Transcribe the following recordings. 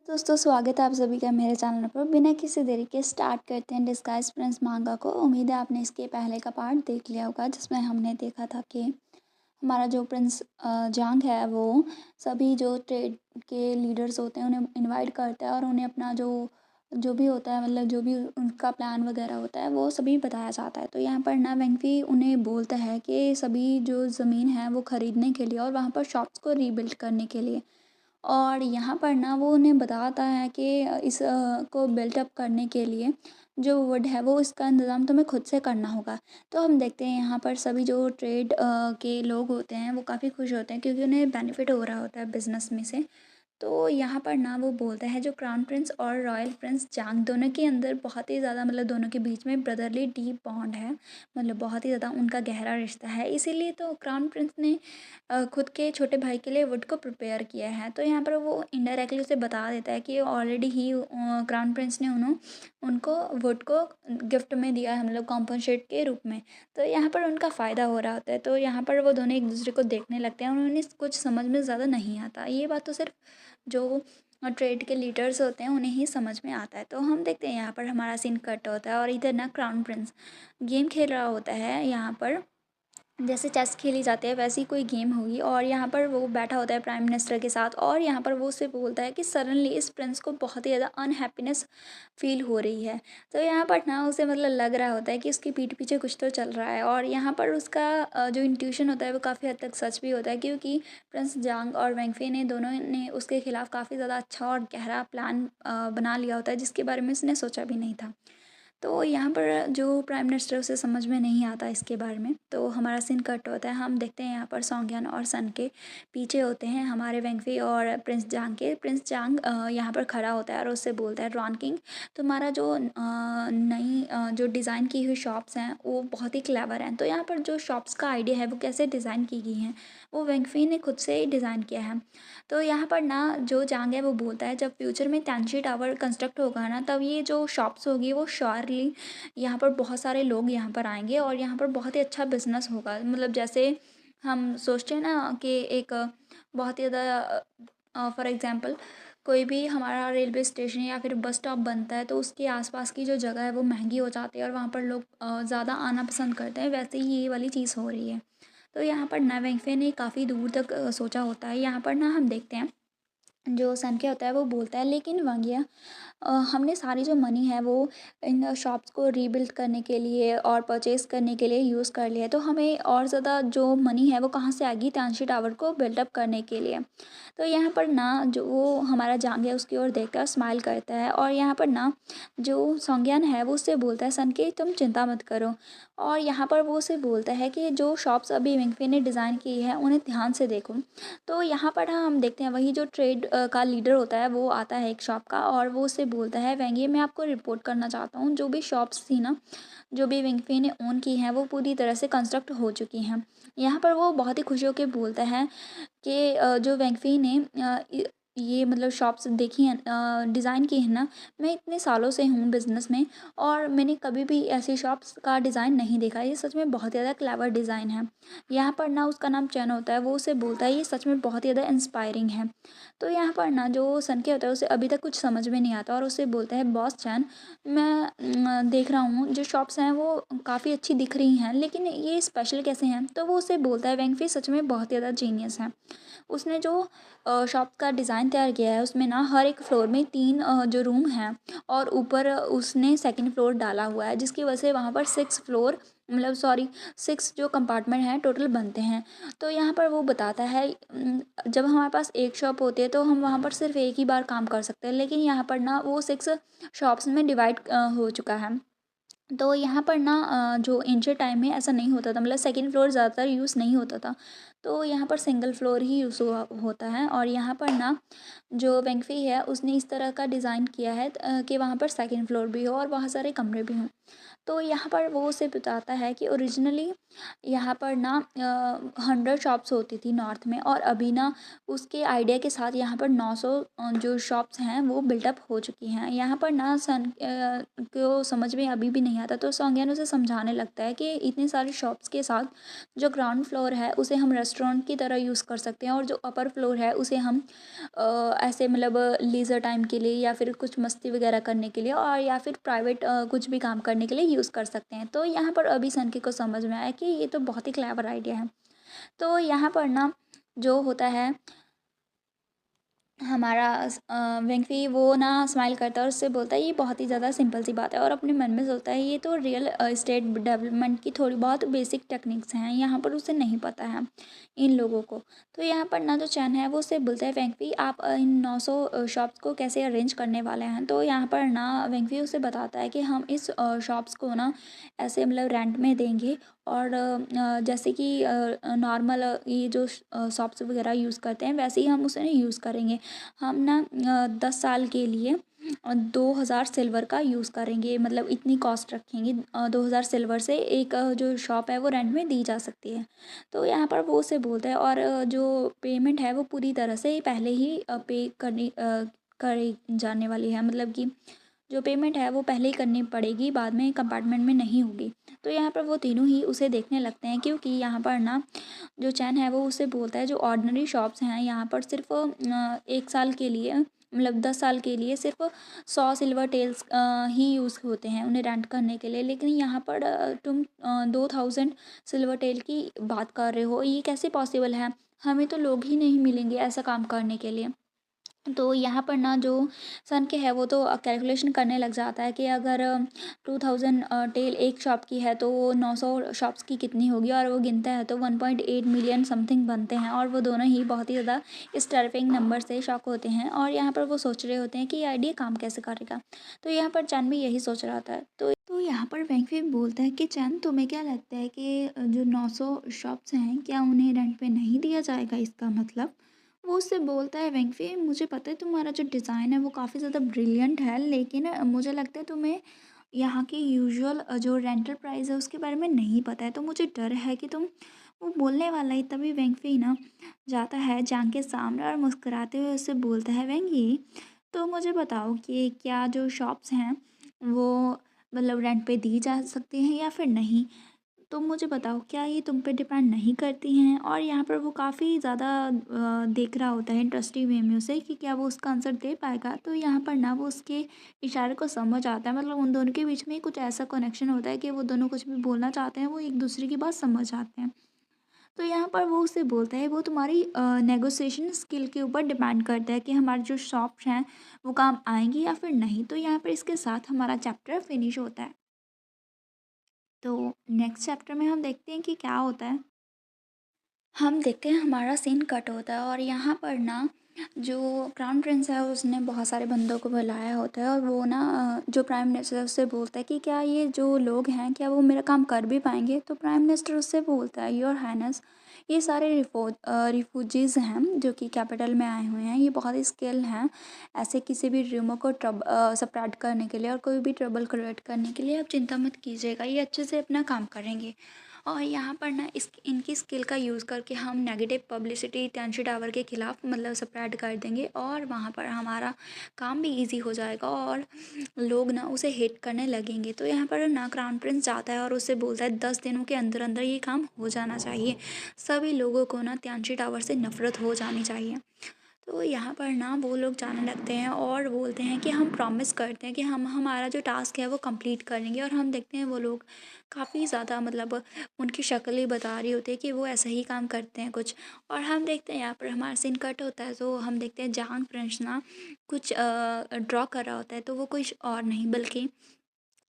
दोस्तों स्वागत है आप सभी का मेरे चैनल पर। बिना किसी देरी के स्टार्ट करते हैं डिस्गाइज प्रिंस मांगा को। उम्मीद है आपने इसके पहले का पार्ट देख लिया होगा जिसमें हमने देखा था कि हमारा जो प्रिंस जांग है वो सभी जो ट्रेड के लीडर्स होते हैं उन्हें इनवाइट करता है और उन्हें अपना जो जो भी होता है मतलब जो भी उनका प्लान वगैरह होता है वो सभी बताया जाता है। तो यहाँ पर ना वेंगफी उन्हें बोलता है कि सभी जो ज़मीन है वो ख़रीदने के लिए और वहाँ पर शॉप्स को रीबिल्ड करने के लिए। और यहाँ पर ना वो उन्हें बताता है कि इस को बिल्ट अप करने के लिए जो वुड है वो इसका इंतज़ाम तुम्हें खुद से करना होगा। तो हम देखते हैं यहाँ पर सभी जो ट्रेड के लोग होते हैं वो काफ़ी खुश होते हैं क्योंकि उन्हें बेनिफिट हो रहा होता है बिज़नेस में से। तो यहाँ पर ना वो बोलता है जो क्राउन प्रिंस और रॉयल प्रिंस जांग दोनों के अंदर बहुत ही ज़्यादा मतलब दोनों के बीच में ब्रदरली डीप बॉन्ड है। मतलब बहुत ही ज़्यादा उनका गहरा रिश्ता है, इसीलिए तो क्राउन प्रिंस ने खुद के छोटे भाई के लिए वुड को प्रिपेयर किया है। तो यहाँ पर वो इनडायरेक्टली उसे बता देता है कि ऑलरेडी ही क्राउन प्रिंस ने उनको वुड को गिफ्ट में दिया है, मतलब कॉम्पनसेट के रूप में। तो यहाँ पर उनका फ़ायदा हो रहा होता है। तो यहाँ पर वो दोनों एक दूसरे को देखने लगते हैं और उन्हें कुछ समझ में ज़्यादा नहीं आता। ये बात तो सिर्फ जो ट्रेड के लीडर्स होते हैं उन्हें ही समझ में आता है। तो हम देखते हैं यहाँ पर हमारा सीन कट होता है और इधर ना क्राउन प्रिंस गेम खेल रहा होता है। यहाँ पर जैसे चेस खेली जाती है वैसी कोई गेम होगी और यहाँ पर वो बैठा होता है प्राइम मिनिस्टर के साथ और यहाँ पर वो उससे बोलता है कि सडनली इस प्रिंस को बहुत ही ज़्यादा अनहैप्पीनेस फील हो रही है। तो यहाँ पर ना उसे मतलब लग रहा होता है कि उसकी पीठ पीछे कुछ तो चल रहा है और यहाँ पर उसका जो इंट्यूशन होता है वो काफ़ी हद तक सच भी होता है क्योंकि प्रिंस जांग और वेंगफे ने दोनों ने उसके खिलाफ काफ़ी ज़्यादा अच्छा और गहरा प्लान बना लिया होता है जिसके बारे में उसने सोचा भी नहीं था। तो यहाँ पर जो प्राइम मिनिस्टर उसे समझ में नहीं आता इसके बारे में। तो हमारा सीन कट होता है, हम देखते हैं यहाँ पर सॉन्गयान और सन के पीछे होते हैं हमारे वेंगफी और प्रिंस जांग के। प्रिंस जांग यहाँ पर खड़ा होता है और उससे बोलता है रॉन किंग तुम्हारा जो नई जो डिज़ाइन की हुई शॉप्स हैं वो बहुत ही क्लेवर हैं। तो यहाँ पर जो शॉप्स का आइडिया है वो कैसे डिज़ाइन की गई हैं वो वेंगफी ने खुद से ही डिज़ाइन किया है। तो यहाँ पर ना जो जांग है वो बोलता है जब फ्यूचर में तैंशी टावर कंस्ट्रक्ट होगा ना तब ये जो शॉप्स होगी वो श्योरली यहाँ पर बहुत सारे लोग यहाँ पर आएंगे और यहाँ पर बहुत ही अच्छा बिजनेस होगा। मतलब जैसे हम सोचते हैं ना कि एक बहुत ही ज़्यादा फॉर एग्जांपल कोई भी हमारा रेलवे स्टेशन या फिर बस स्टॉप बनता है तो उसके आसपास की जो जगह है वो महंगी हो जाती है और वहाँ पर लोग ज़्यादा आना पसंद करते हैं, वैसे ही ये वाली चीज़ हो रही है। तो यहाँ पर नवेंफे ने काफ़ी दूर तक सोचा होता है। यहाँ पर ना हम देखते हैं जो संख्या होता है वो बोलता है लेकिन वांगिया हमने सारी जो मनी है वो इन शॉप्स को रीबिल्ड करने के लिए और परचेज़ करने के लिए यूज़ कर लिया है, तो हमें और ज़्यादा जो मनी है वो कहाँ से आएगी तानशी टावर को बिल्डअप करने के लिए। तो यहाँ पर ना जो वो हमारा जांग है उसकी ओर देखकर स्माइल करता है और यहाँ पर ना जो सौंग्यान है वो उससे बोलता है सन के तुम चिंता मत करो। और यहाँ पर वो उसे बोलता है कि जो शॉप्स अभी विंगफे ने डिज़ाइन की है उन्हें ध्यान से देखो। तो यहाँ पर हम देखते हैं वही जो ट्रेड का लीडर होता है वो आता है एक शॉप का और वो उससे बोलता है वेंगी मैं आपको रिपोर्ट करना चाहता हूँ जो भी शॉप्स थी ना जो भी विंगफे ने ओन की हैं वो पूरी तरह से कंस्ट्रक्ट हो चुकी हैं। यहाँ पर वो बहुत ही खुशी होकर बोलता है कि जो वेंगफी ने ये मतलब शॉप्स देखी हैं डिज़ाइन की है ना, मैं इतने सालों से हूँ बिज़नेस में और मैंने कभी भी ऐसी शॉप्स का डिज़ाइन नहीं देखा। ये सच में बहुत ज़्यादा क्लेवर डिज़ाइन है। यहाँ पर ना उसका नाम चैन होता है, वो उसे बोलता है ये सच में बहुत ही ज़्यादा इंस्पायरिंग है। तो यहाँ पर ना जो सनके होता है उसे अभी तक कुछ समझ में नहीं आता और उसे बोलता है बॉस चैन मैं देख रहा हूँ जो शॉप्स हैं वो काफ़ी अच्छी दिख रही हैं लेकिन ये स्पेशल कैसे हैं। तो वो उसे बोलता है वेंगफी सच में बहुत ज़्यादा जीनियस है। उसने जो शॉप का डिज़ाइन तैयार किया है उसमें ना हर एक फ्लोर में 3 जो रूम हैं और ऊपर उसने सेकंड फ्लोर डाला हुआ है जिसकी वजह से वहाँ पर 6 फ्लोर मतलब सॉरी 6 जो कंपार्टमेंट हैं टोटल बनते हैं। तो यहाँ पर वो बताता है जब हमारे पास एक शॉप होती है तो हम वहाँ पर सिर्फ एक ही बार काम कर सकते हैं लेकिन यहाँ पर ना वो 6 शॉप्स में डिवाइड हो चुका है। तो यहाँ पर ना जो एंशिएंट टाइम में ऐसा नहीं होता था, मतलब सेकंड फ्लोर ज़्यादातर यूज़ नहीं होता था। तो यहाँ पर सिंगल फ्लोर ही यूज़ हुआ होता है और यहाँ पर ना जो वेंगफी है उसने इस तरह का डिज़ाइन किया है कि वहाँ पर सेकंड फ्लोर भी हो और बहुत सारे कमरे भी हों। तो यहाँ पर वो उसे बताता है कि ओरिजिनली यहाँ पर ना 100 शॉप्स होती थी नॉर्थ में और अभी ना उसके आइडिया के साथ यहाँ पर 900 जो शॉप्स हैं वो बिल्डअप हो चुकी हैं। यहाँ पर ना सन को समझ में अभी भी नहीं नहीं आता। तो सॉन्गयान उसे समझाने लगता है कि इतने सारे शॉप्स के साथ जो ग्राउंड फ्लोर है उसे हम रेस्टोरेंट की तरह यूज़ कर सकते हैं, और जो अपर फ्लोर है उसे हम ऐसे मतलब लीज़र टाइम के लिए या फिर कुछ मस्ती वगैरह करने के लिए और या फिर प्राइवेट कुछ भी काम करने के लिए यूज़ कर सकते हैं। तो यहाँ पर अभी सनकी को समझ में आया कि ये तो बहुत ही क्लेवर आइडिया है। तो यहाँ पर ना जो होता है हमारा वेंकी वो ना स्माइल करता है और उससे बोलता है ये बहुत ही ज़्यादा सिंपल सी बात है, और अपने मन में सोचता है ये तो रियल एस्टेट डेवलपमेंट की थोड़ी बहुत बेसिक टेक्निक्स हैं, यहाँ पर उसे नहीं पता है इन लोगों को। तो यहाँ पर ना जो चैन है वो उससे बोलता है वेंकी आप इन 900 शॉप्स को कैसे अरेंज करने वाले हैं। तो यहाँ पर ना वेंकी उसे बताता है कि हम इस शॉप्स को ना ऐसे मतलब रेंट में देंगे, और जैसे कि नॉर्मल ये जो शॉप्स वगैरह यूज़ करते हैं वैसे ही हम उसे यूज़ करेंगे। हम ना 10 साल के लिए 2000 सिल्वर का यूज़ करेंगे, मतलब इतनी कॉस्ट रखेंगे। 2000 सिल्वर से एक जो शॉप है वो रेंट में दी जा सकती है। तो यहाँ पर वो उसे बोलता है, और जो पेमेंट है वो पूरी तरह से पहले ही पे करी जाने वाली है, मतलब कि जो पेमेंट है वो पहले ही करनी पड़ेगी, बाद में कंपार्टमेंट में नहीं होगी। तो यहाँ पर वो तीनों ही उसे देखने लगते हैं, क्योंकि यहाँ पर ना जो चैन है वो उसे बोलता है जो ऑर्डिनरी शॉप्स हैं यहाँ पर सिर्फ 1 साल के लिए, मतलब 10 साल के लिए सिर्फ 100 सिल्वर टेल्स ही यूज़ होते हैं उन्हें रेंट करने के लिए। लेकिन यहाँ पर तुम 2000 सिल्वर टेल की बात कर रहे हो, ये कैसे पॉसिबल है? हमें तो लोग ही नहीं मिलेंगे ऐसा काम करने के लिए। तो यहाँ पर ना जो सन के है वो तो कैलकुलेशन करने लग जाता है कि अगर 2000 टेल एक शॉप की है तो वो 900 शॉप्स की कितनी होगी, और वो गिनता है तो 1.8 मिलियन समथिंग बनते हैं, और वो दोनों ही बहुत ही ज़्यादा इस टेरिफिंग नंबर से शॉक होते हैं, और यहाँ पर वो सोच रहे होते हैं कि ये आइडिया काम कैसे करेगा। तो यहाँ पर चैन भी यही सोच रहा था। तो यहाँ पर वेंकवी बोलता है कि चैन तुम्हें क्या लगता है कि जो 900 शॉप्स हैं क्या उन्हें रेंट पे नहीं दिया जाएगा इसका मतलब? वो उससे बोलता है वेंकवी मुझे पता है तुम्हारा जो डिज़ाइन है वो काफ़ी ज़्यादा ब्रिलियंट है, लेकिन मुझे लगता है तुम्हें यहाँ की यूजुअल जो रेंटल प्राइस है उसके बारे में नहीं पता है, तो मुझे डर है कि तुम वो बोलने वाला ही तभी वेंकवी ना जाता है जांग के सामने और मुस्कुराते हुए उससे बोलता है वेंकी तो मुझे बताओ कि क्या जो शॉप्स हैं वो मतलब रेंट पे दी जा सकती हैं या फिर नहीं। तुम मुझे बताओ क्या ये तुम पे डिपेंड नहीं करती हैं। और यहाँ पर वो काफ़ी ज़्यादा देख रहा होता है इंटरेस्टिंग वे में उसे कि क्या वो उसका आंसर दे पाएगा। तो यहाँ पर ना वो उसके इशारे को समझ आता है, मतलब उन दोनों के बीच में कुछ ऐसा कनेक्शन होता है कि वो दोनों कुछ भी बोलना चाहते हैं वो एक दूसरे की बात समझ आते हैं। तो यहाँ पर वो उससे बोलता है वो तुम्हारी नेगोशिएशन स्किल के ऊपर डिपेंड करता है कि हमारे जो शॉप्स हैं वो काम आएंगी या फिर नहीं। तो यहाँ पर इसके साथ हमारा चैप्टर फिनिश होता है। तो नेक्स्ट चैप्टर में हम देखते हैं कि क्या होता है। हम देखते हैं हमारा सीन कट होता है, और यहाँ पर ना जो क्राउन प्रिंस है उसने बहुत सारे बंदों को बुलाया होता है, और वो ना जो प्राइम मिनिस्टर है उससे बोलता है कि क्या ये जो लोग हैं क्या वो मेरा काम कर भी पाएंगे। तो प्राइम मिनिस्टर उससे बोलता है योर हाइनेस ये सारे रिफ्यूजीज़ हैं जो कि कैपिटल में आए हुए हैं, ये बहुत ही स्किल हैं ऐसे किसी भी रूमों को सप्रेड करने के लिए और कोई भी ट्रबल क्रिएट करने के लिए। आप चिंता मत कीजिएगा, ये अच्छे से अपना काम करेंगे। और यहाँ पर ना इस इनकी स्किल का यूज़ करके हम नेगेटिव पब्लिसिटी टेंशी टावर के ख़िलाफ़ मतलब स्प्रेड कर देंगे, और वहाँ पर हमारा काम भी इजी हो जाएगा और लोग ना उसे हेट करने लगेंगे। तो यहाँ पर ना क्राउन प्रिंस जाता है और उससे बोलता है 10 दिनों के अंदर अंदर ये काम हो जाना चाहिए, सभी लोगों को ना त्यांशी टावर से नफ़रत हो जानी चाहिए। तो यहाँ पर ना वो लोग जाने लगते हैं और बोलते हैं कि हम प्रॉमिस करते हैं कि हम हमारा जो टास्क है वो कंप्लीट करेंगे। और हम देखते हैं वो लोग काफ़ी ज़्यादा मतलब उनकी शक्ल ही बता रही होती है कि वो ऐसा ही काम करते हैं कुछ। और हम देखते हैं यहाँ पर हमारा सीन कट होता है, तो हम देखते हैं जांग प्रिंस ना कुछ ड्रॉ कर रहा होता है, तो वो कुछ और नहीं बल्कि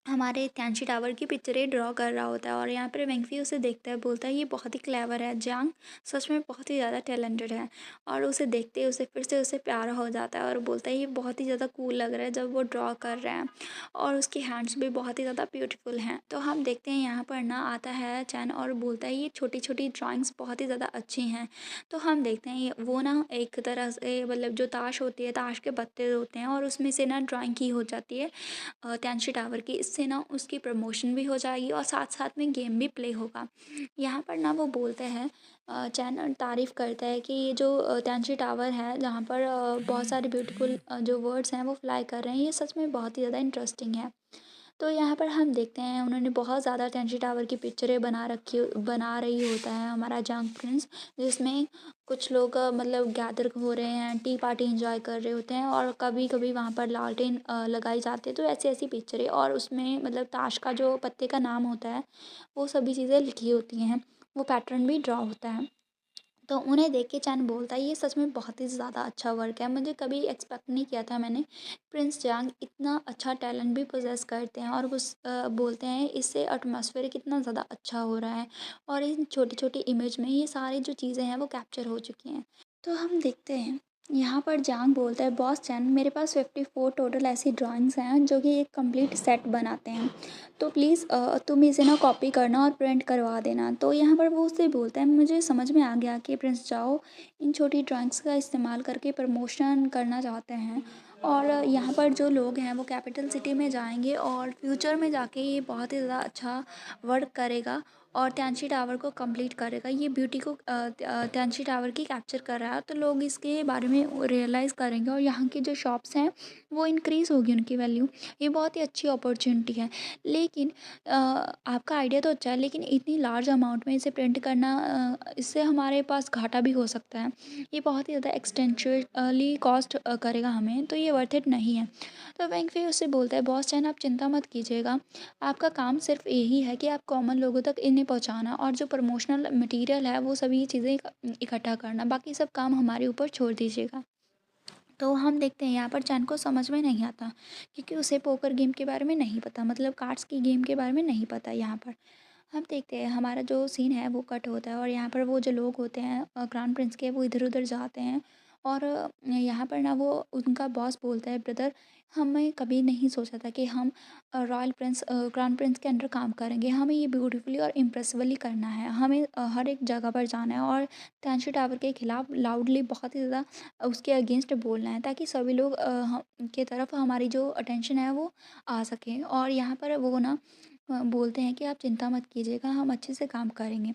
हमारे त्यांशी टावर की पिक्चरें ड्रॉ कर रहा होता है। और यहाँ पर वेंकफी उसे देखता है, बोलता है ये बहुत ही क्लेवर है, जांग सच में बहुत ही ज़्यादा टैलेंटेड है। और उसे देखते ही उसे फिर से उसे प्यार हो जाता है और बोलता है ये बहुत ही ज़्यादा कूल लग रहा है जब वो ड्रॉ कर रहे हैं, और उसकी हैंड्स भी बहुत ही ज़्यादा ब्यूटीफुल हैं। तो हम देखते हैं यहाँ पर ना आता है चैन और बोलता है ये छोटी छोटी ड्राइंग्स बहुत ही ज़्यादा अच्छी हैं। तो हम देखते हैं वो ना एक तरह से मतलब जो ताश होती है, ताश के पत्ते होते हैं और उसमें से ना ड्राइंग की हो जाती है त्यांशी टावर की। इससे ना उसकी प्रमोशन भी हो जाएगी और साथ साथ में गेम भी प्ले होगा। यहाँ पर ना वो बोलते हैं चैन तारीफ़ करता है कि ये जो त्यांशी टावर है जहाँ पर बहुत सारे ब्यूटीफुल जो वर्ड्स हैं वो फ्लाई कर रहे हैं, ये सच में बहुत ही ज़्यादा इंटरेस्टिंग है। तो यहाँ पर हम देखते हैं उन्होंने बहुत ज़्यादा टेंशी टावर की पिक्चरें बना रही होता है हमारा जंग प्रिंस, जिसमें कुछ लोग मतलब गैदर हो रहे हैं, टी पार्टी एंजॉय कर रहे होते हैं और कभी कभी वहाँ पर लालटेन लगाई जाती है। तो ऐसी ऐसी पिक्चरें और उसमें मतलब ताश का जो पत्ते का नाम होता है वो सभी चीज़ें लिखी होती हैं, वो पैटर्न भी ड्रॉ होता है। तो उन्हें देख के चैन बोलता है ये सच में बहुत ही ज़्यादा अच्छा वर्क है, मुझे कभी एक्सपेक्ट नहीं किया था मैंने प्रिंस जांग इतना अच्छा टैलेंट भी पोजेस करते हैं। और बोलते हैं इससे एटमॉस्फेयर कितना ज़्यादा अच्छा हो रहा है और इन छोटी छोटी इमेज में ये सारी जो चीज़ें हैं वो कैप्चर हो चुकी हैं। तो हम देखते हैं यहाँ पर जांग बोलता है बॉस चैन मेरे पास 54 टोटल ऐसी ड्राइंग्स हैं जो कि एक कंप्लीट सेट बनाते हैं, तो प्लीज़ तुम इसे ना कॉपी करना और प्रिंट करवा देना। तो यहाँ पर वो उससे बोलता है मुझे समझ में आ गया कि प्रिंस जाओ इन छोटी ड्राइंग्स का इस्तेमाल करके प्रमोशन करना चाहते हैं और यहाँ पर जो लोग हैं वो कैपिटल सिटी में जाएंगे और फ्यूचर में जाके ये बहुत ही ज़्यादा अच्छा वर्क करेगा और त्यांशी टावर को कंप्लीट करेगा। ये ब्यूटी को त्यांशी टावर की कैप्चर कर रहा है तो लोग इसके बारे में रियलाइज़ करेंगे और यहाँ की जो शॉप्स हैं वो इंक्रीज़ होगी उनकी वैल्यू। ये बहुत ही अच्छी अपॉर्चुनिटी है। लेकिन आपका आइडिया तो अच्छा है लेकिन इतनी लार्ज अमाउंट में इसे प्रिंट करना इससे हमारे पास घाटा भी हो सकता है। ये बहुत ही ज़्यादा एक्सटेंशली कॉस्ट करेगा हमें, तो ये वर्थ इट नहीं है। तो वेंग फी उससे बोलता है बॉस चैन आप चिंता मत कीजिएगा, आपका काम सिर्फ यही है कि आप कॉमन लोगों तक इन्हें पहुंचाना और जो प्रमोशनल मटेरियल है वो सभी चीज़ें इकट्ठा करना, बाकी सब काम हमारे ऊपर छोड़ दीजिएगा। तो हम देखते हैं यहाँ पर चैन को समझ में नहीं आता क्योंकि उसे पोकर गेम के बारे में नहीं पता, मतलब कार्ड्स की गेम के बारे में नहीं पता। यहाँ पर हम देखते हैं हमारा जो सीन है वो कट होता है और यहाँ पर वो जो लोग होते हैं क्राउन प्रिंस के वो इधर उधर जाते हैं और यहाँ पर ना वो उनका बॉस बोलता है ब्रदर हमें कभी नहीं सोचा था कि हम रॉयल प्रिंस क्राउन प्रिंस के अंडर काम करेंगे, हमें ये ब्यूटीफुली और इम्प्रेसिवली करना है, हमें हर एक जगह पर जाना है और त्यांशी टावर के खिलाफ लाउडली बहुत ही ज़्यादा उसके अगेंस्ट बोलना है ताकि सभी लोग के तरफ हमारी जो अटेंशन है वो आ सके। और यहाँ पर वो ना बोलते हैं कि आप चिंता मत कीजिएगा हम अच्छे से काम करेंगे।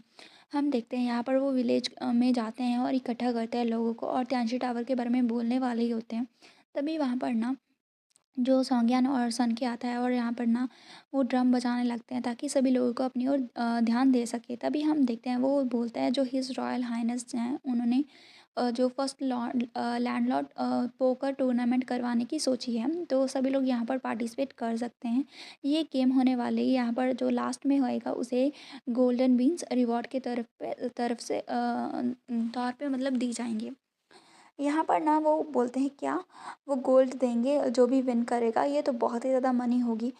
हम देखते हैं यहाँ पर वो विलेज में जाते हैं और इकट्ठा करते हैं लोगों को और त्यांशी टावर के बारे में बोलने वाले ही होते हैं। तभी वहाँ पर ना जो सौंज्ञान और सन के आता है और यहाँ पर ना वो ड्रम बजाने लगते हैं ताकि सभी लोगों को अपनी ओर ध्यान दे सके। तभी हम देखते हैं वो बोलता है जो हिज रॉयल हाइनेस हैं उन्होंने जो फर्स्ट लैंडलॉर्ड पोकर टूर्नामेंट करवाने की सोची है, तो सभी लोग यहाँ पर पार्टिसिपेट कर सकते हैं। ये गेम होने वाले ही यहाँ पर जो लास्ट में होएगा उसे गोल्डन बीन्स रिवॉर्ड के तरफ से तौर पे मतलब दी जाएंगी। यहाँ पर ना वो बोलते हैं क्या वो गोल्ड देंगे जो भी विन करेगा, ये तो बहुत ही ज़्यादा मनी होगी।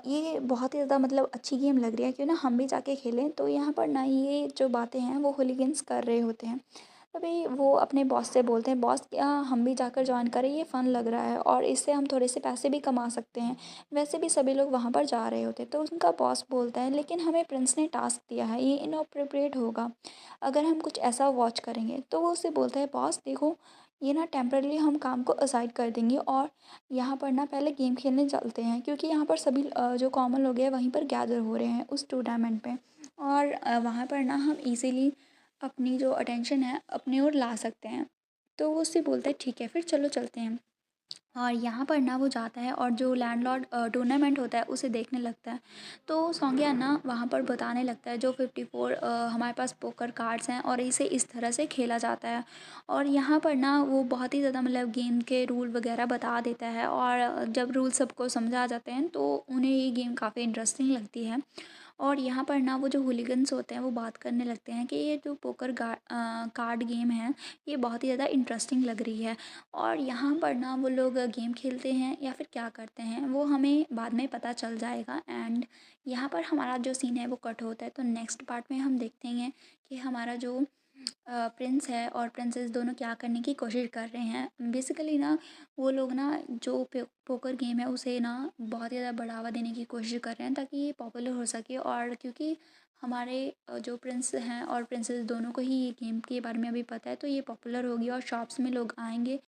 ये बहुत ही ज़्यादा मतलब अच्छी गेम लग रही है क्यों ना हम भी जाके खेलें। तो यहाँ पर ना ये जो बातें हैं वो हुलिगन्स कर रहे होते हैं। तभी वो अपने बॉस से बोलते हैं बॉस क्या हम भी जाकर ज्वाइन करें, ये फ़न लग रहा है और इससे हम थोड़े से पैसे भी कमा सकते हैं। वैसे भी सभी लोग वहाँ पर जा रहे होते हैं। तो उनका बॉस बोलता है लेकिन हमें प्रिंस ने टास्क दिया है, ये इनअप्रोप्रिएट होगा अगर हम कुछ ऐसा वॉच करेंगे। तो वो उससे बोलता है बॉस देखो ये ना टेम्परली हम काम को असाइड कर देंगे और यहाँ पर ना पहले गेम खेलने चलते हैं क्योंकि यहाँ पर सभी जो कॉमन लोग हैं वहीं पर गैदर हो रहे हैं उस टूर्नामेंट पे और वहाँ पर ना हम इजीली अपनी जो अटेंशन है अपनी ओर ला सकते हैं। तो वो उससे बोलता है ठीक है फिर चलो चलते हैं। और यहाँ पर ना वो जाता है और जो लैंडलॉर्ड टूर्नामेंट होता है उसे देखने लगता है। तो सौंज्ञा ना वहाँ पर बताने लगता है जो 54 हमारे पास पोकर कार्ड्स हैं और इसे इस तरह से खेला जाता है। और यहाँ पर ना वो बहुत ही ज़्यादा मतलब गेम के रूल वगैरह बता देता है और जब रूल सबको समझा जाते हैं तो उन्हें ये गेम काफ़ी इंटरेस्टिंग लगती है। और यहाँ पर ना वो जो हुलिगन्स होते हैं वो बात करने लगते हैं कि ये जो कार्ड गेम है ये बहुत ही ज़्यादा इंटरेस्टिंग लग रही है और यहाँ पर ना वो लोग गेम खेलते हैं या फिर क्या करते हैं वो हमें बाद में पता चल जाएगा। एंड यहाँ पर हमारा जो सीन है वो कट होता है। तो नेक्स्ट पार्ट में हम देखते हैं कि हमारा जो प्रिंस है और प्रिंसेस दोनों क्या करने की कोशिश कर रहे हैं। बेसिकली ना वो लोग ना जो पोकर गेम है उसे ना बहुत ही ज़्यादा बढ़ावा देने की कोशिश कर रहे हैं ताकि ये पॉपुलर हो सके और क्योंकि हमारे जो प्रिंस हैं और प्रिंसेस दोनों को ही ये गेम के बारे में अभी पता है तो ये पॉपुलर होगी और शॉप्स में लोग आएंगे